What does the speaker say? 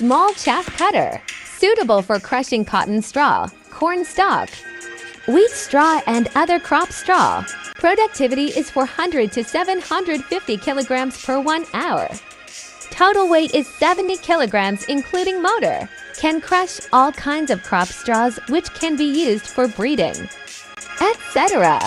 Small chaff cutter, suitable for crushing cotton straw, corn stalk, wheat straw, and other crop straw. Productivity is 400 to 750 kilograms per 1 hour. Total weight is 70 kilograms including motor. Can crush all kinds of crop straws which can be used for breeding, etc.